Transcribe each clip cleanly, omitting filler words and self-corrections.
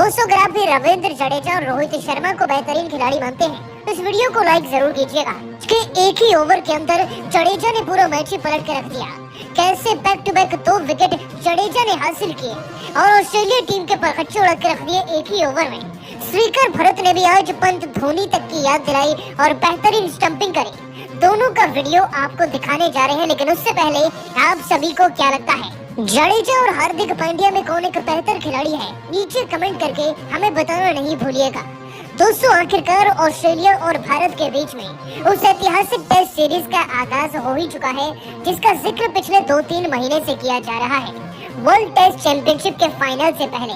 दोस्तों, अगर आप भी रविंद्र जडेजा और रोहित शर्मा को बेहतरीन खिलाड़ी मानते हैं तो इस वीडियो को लाइक जरूर कीजिएगा। कि एक ही ओवर के अंदर जडेजा ने पूरा मैच ही पलट कर रख दिया। कैसे back to back 2 wicket Jadeja ने हासिल किए और ऑस्ट्रेलिया टीम के परखच्चे उड़ा के रख दिए एक ही ओवर में। श्रीकर भरत ने भी आज पंत धोनी तक की याद दिलाई और बेहतरीन स्टंपिंग करी। दोनों का वीडियो आपको दिखाने जा रहे हैं, लेकिन उससे पहले आप सभी को क्या लगता है जडेजा और हार्दिक पांड्या में कौन एक बेहतर खिलाड़ी है? नीचे कमेंट करके हमें बताना नहीं भूलिएगा। दोस्तों, आखिरकार ऑस्ट्रेलिया और भारत के बीच में उस ऐतिहासिक टेस्ट सीरीज का आगाज हो ही चुका है जिसका जिक्र पिछले 2-3 महीने से किया जा रहा है। वर्ल्ड टेस्ट चैंपियनशिप के फाइनल से पहले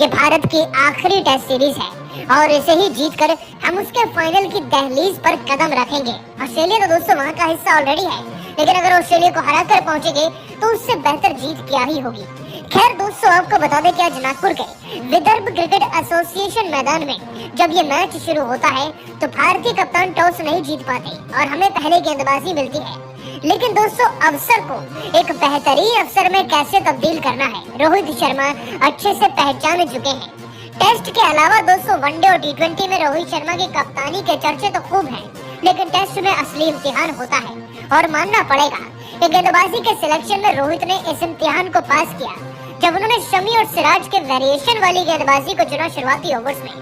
ये भारत की आखिरी टेस्ट सीरीज है और इसे ही जीतकर हम उसके फाइनल की दहलीज पर कदम रखेंगे। ऑस्ट्रेलिया तो दोस्तों वहाँ का हिस्सा ऑलरेडी है, लेकिन अगर ऑस्ट्रेलिया को हरा कर पहुंचेंगे तो उससे बेहतर जीत क्या ही होगी। खैर दोस्तों, आपको बता दें कि आज नागपुर के विदर्भ क्रिकेट एसोसिएशन मैदान में जब ये मैच शुरू होता है तो भारतीय कप्तान टॉस नहीं जीत पाते और हमें पहले गेंदबाजी मिलती है। लेकिन दोस्तों, अवसर को एक बेहतरीन अवसर में कैसे तब्दील करना है रोहित शर्मा अच्छे से पहचान चुके हैं। टेस्ट के अलावा दोस्तों वनडे और T20 में रोहित शर्मा की कप्तानी के चर्चे तो खूब हैं, लेकिन टेस्ट में असली इम्तिहान होता है और मानना पड़ेगा कि गेंदबाजी के सिलेक्शन में रोहित ने इस इम्तिहान को पास किया जब उन्होंने शमी और सिराज के वेरिएशन वाली गेंदबाजी को चुना शुरुआती ओवर्स में।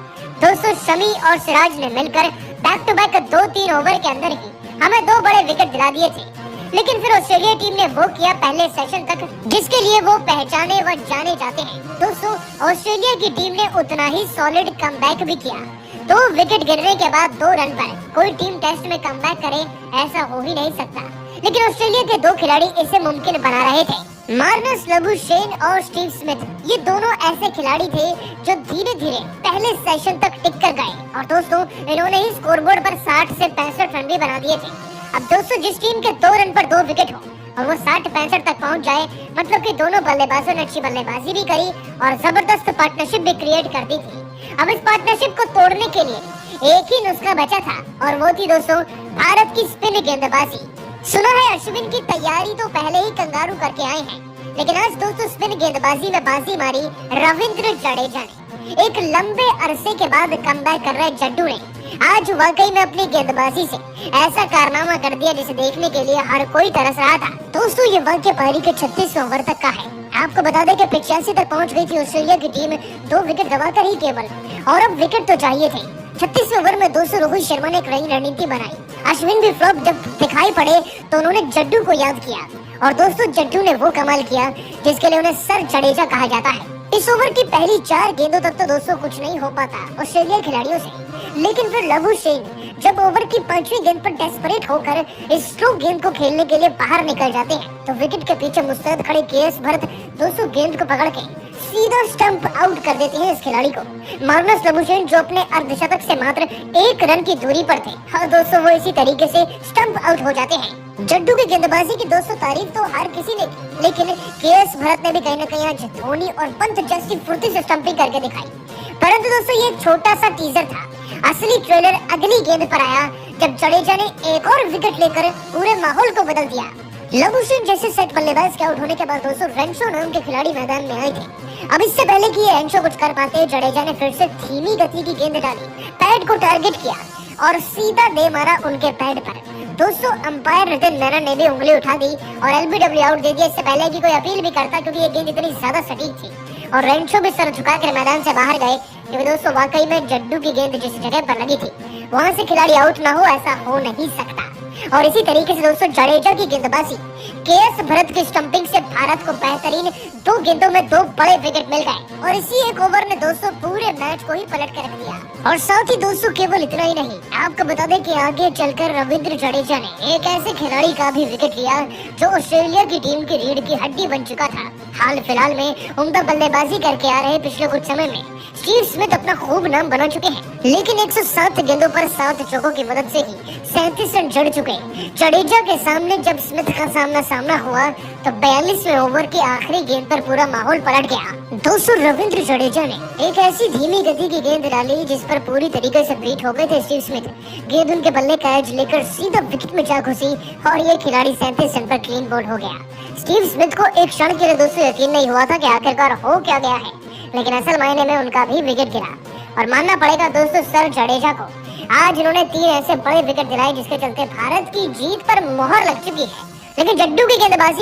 दोस्तों, शमी और सिराज ने मिलकर बैक टू बैक 2-3 ओवर के अंदर ही हमें 2 बड़े विकेट दिला दिए थे, लेकिन फिर ऑस्ट्रेलिया टीम ने वो किया पहले सेशन तक जिसके लिए वो पहचाने व जाने जाते हैं। दोस्तों, ऑस्ट्रेलिया की टीम ने उतना ही सॉलिड कमबैक भी किया। 2 विकेट गिरने के बाद 2 रन पर कोई टीम टेस्ट में कमबैक करे ऐसा हो ही नहीं सकता, लेकिन ऑस्ट्रेलिया के 2 खिलाड़ी इसे मुमकिन बना रहे थे। मार्नस लबुशेन और स्टीव स्मिथ, ये दोनों ऐसे खिलाड़ी थे जो धीरे धीरे पहले सेशन तक टिक कर गए और दोस्तों इन्होंने ही स्कोरबोर्ड पर 60 से 65 रन भी बना दिए थे। अब दोस्तों, जिस टीम के 2 रन पर 2 विकेट हो और वो 60-65 तक पहुंच जाए, मतलब कि दोनों बल्लेबाजों ने अच्छी बल्लेबाजी भी करी और जबरदस्त पार्टनरशिप भी क्रिएट कर दी थी। अब इस पार्टनरशिप को तोड़ने के लिए एक ही नुस्खा बचा था और वो थी दोस्तों भारत की स्पिन गेंदबाजी। सुना है अश्विन की तैयारी तो पहले ही कंगारू करके आए हैं, लेकिन आज दोस्तों स्पिन गेंदबाजी में बाजी मारी रविंद्र जडेजा ने। एक लंबे अरसे के बाद कमबैक कर रहे जड्डू ने आज वाकई में अपनी गेंदबाजी से ऐसा कारनामा कर दिया जिसे देखने के लिए हर कोई तरस रहा था। दोस्तों, ये वाकई पारी के 36 ओवर तक का है। आपको बता दें कि 85 तक पहुंच गई थी ऑस्ट्रेलिया की टीम 2 विकेट गवाकर ही केवल, और अब विकेट तो चाहिए थे। 36 ओवर में दोस्तों रोहित शर्मा ने एक नई रणनीति बनाई। अश्विन भी फ्लॉप जब दिखाई पड़े तो उन्होंने जड्डू को याद किया और दोस्तों जड्डू ने वो कमाल किया जिसके लिए उन्हें सर जडेजा कहा जाता है। इस ओवर की पहली 4 गेंदों तक तो दोस्तों कुछ नहीं हो पाता ऑस्ट्रेलिया खिलाड़ियों से, लेकिन फिर लबुशेन जब ओवर की 5वीं गेंद पर डेस्परेट होकर इस स्लो गेंद को खेलने के लिए बाहर निकल जाते हैं तो विकेट के पीछे मुस्तैद खड़े केएस भरत दोस्तों गेंद को पकड़ के सीधा स्टंप आउट कर देते हैं इस खिलाड़ी को। मार्नस लबुशेन जो अपने अर्धशतक से मात्र 1 रन की दूरी पर थे, हाँ दोस्तों वो इसी तरीके से स्टंप आउट हो जाते हैं। जड्डू की गेंदबाजी की दोस्तों तारीफ तो हर किसी ने की, लेकिन केएस भरत ने भी कहीं न कहीं आज धोनी और पंत जैसी फुर्ती से स्टंपिंग करके दिखाई। परंतु दोस्तों ये छोटा सा टीजर था, असली ट्रेलर अगली गेंद पर आया जब जडेजा ने एक और विकेट लेकर पूरे माहौल को बदल दिया। लबुशेन जैसे सेट बल्लेबाज के आउट होने के बाद दोस्तों रेंशो नाम के खिलाड़ी मैदान में आए थे। अब इससे पहले कि ये रेंशो कुछ कर पाते, जडेजा ने फिर से धीमी गति की गेंद डाली, पैड को टारगेट किया और सीधा दे मारा उनके पैड पर। दोस्तों अंपायर रितिन मेनन ने भी उंगली उठा दी और LBW आउट दे दिया, इससे पहले कि कोई अपील भी करता, क्योंकि ये गेंद इतनी ज्यादा सटीक थी और रेंशो भी सर झुकाकर मैदान से बाहर गए, क्योंकि दोस्तों वाकई में जड्डू की गेंद जिस जगह पर लगी थी वहां से खिलाड़ी आउट ना हो ऐसा हो नहीं सकता। और इसी तरीके से दोस्तों जडेजा की गेंदबाजी, केएस भरत की स्टंपिंग से भारत को बेहतरीन 2 गेंदों में 2 बड़े विकेट मिल गए और इसी एक ओवर ने दोस्तों पूरे मैच को ही पलट कर रख दिया। और साथ ही दोस्तों केवल इतना ही नहीं, आपको बता दें कि आगे चलकर रविंद्र जडेजा ने एक ऐसे खिलाड़ी का भी विकेट लिया जो ऑस्ट्रेलिया की टीम की रीढ़ की हड्डी बन चुका था। हाल फिलहाल में उम्दा बल्लेबाजी करके आ रहे पिछले कुछ समय में स्टीव स्मिथ अपना खूब नाम बना चुके हैं, लेकिन 107 गेंदों पर 7 चौकों की मदद से ही 37 रन जड़ चुके। जडेजा के सामने जब स्मिथ का सामना हुआ तो 42वें ओवर की आखिरी गेंद पर पूरा माहौल पलट गया। दोस्तों रविंद्र जडेजा ने एक ऐसी धीमी गति की गेंद डाली जिस पर पूरी तरीके से बीट हो गए थे स्टीव स्मिथ। गेंद उनके बल्ले का एज लेकर सीधा विकेट में जा घुसी और ये खिलाड़ी 37 रन पर क्लीन बोल्ड हो गया। स्टीव स्मिथ को एक क्षण के लिए दोस्तों यकीन नहीं हुआ था कि आखिरकार हो क्या गया है, लेकिन असल मायने में उनका भी विकेट गिरा। और मानना पड़ेगा दोस्तों सर जडेजा को, आज इन्होंने 3 ऐसे बड़े विकेट दिलाए जिसके चलते भारत की जीत पर मोहर लग चुकी है। लेकिन जड्डू की गेंदबाजी